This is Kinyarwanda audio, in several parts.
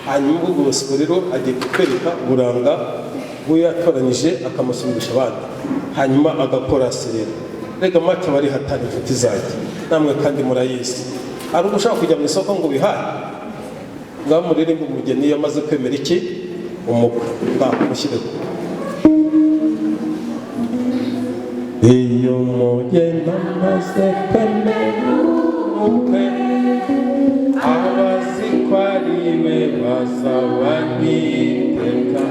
hanyuma ubwo bose rero agiye kukwereka uburanga bwo yatoranyije akamusumbisha abandi, hanyuma agakora serera. Rega make bari hatari inshuti zanjye namwe kandi murayizi. Ari ugushaka kujya mu isoko ngo bihaye ngaho muririmba umugeni yamaze kwemera iki umukwe ngamushyireko. Iyo mugeni amaze kwemera umukwe abazi ko ari we bazaba niteka,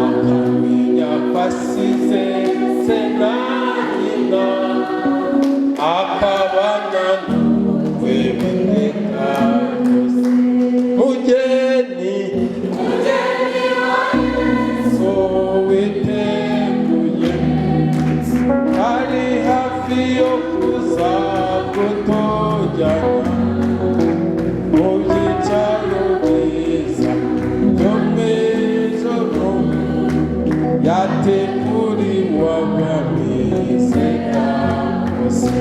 akamenya ko asize se na nyina akabana n'umukwe w'iteka ryose. Mugeni so witeguye ari hafi yo kuza gutojyana mu byicaro byiza byo mu ijoro yateguriwe abamwizera bose.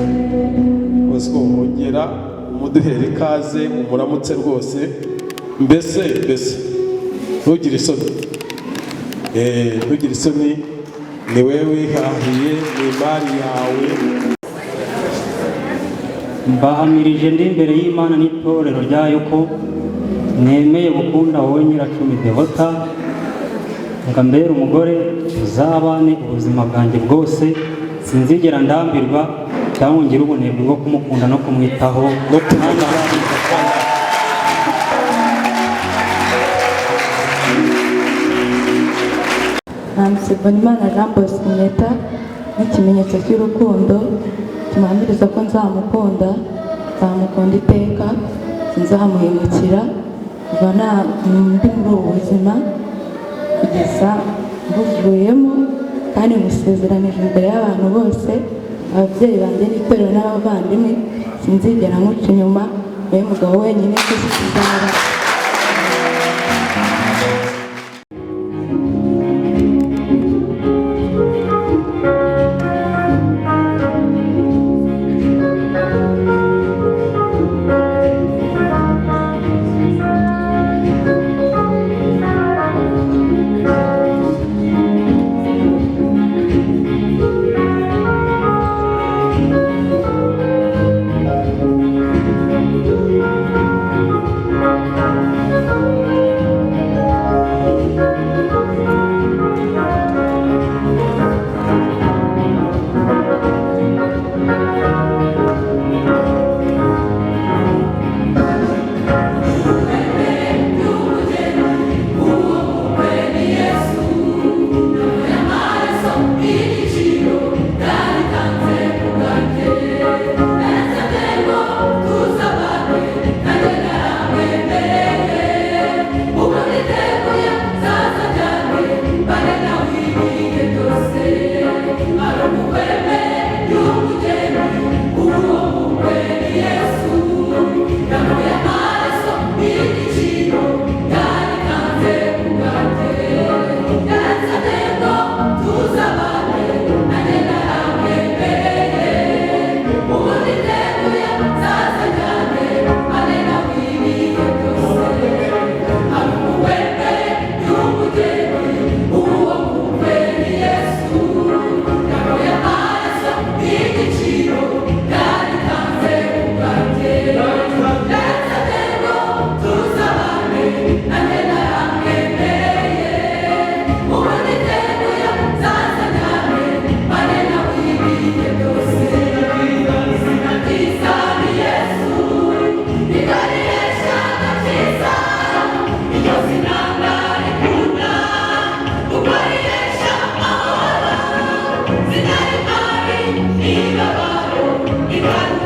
Bosco mwongera umuduhere ikaze umuramutse rwose, mbese ntugire isoni, ntugire isoni, ni wewe wihahiye, ni imari yawe. Mbahamirije ndi imbere y'Imana n'itorero ryayo ko nemeye gukunda wowe Nyiracumi Devota nga mbere umugore tuzabane ubuzima bwanjye bwose, sinzigera ndambirwa cyangwa ngire ubunebwe bwo kumukunda no kumwitaho no Bonimana Jean Bosco Nyeta n'ikimenyetso cy'urukundo kimuhamiriza ko nzamukunda iteka, sinzamuhemukira kuva ndi muri ubu buzima kugeza mbuvuyemo, kandi musezeranije imbere y'abantu bose, ababyeyi banjye n'itorero n'abavandimwe, sinzigera nkuca inyuma, wowe mugabo wenyine twese tuzaba. Amen.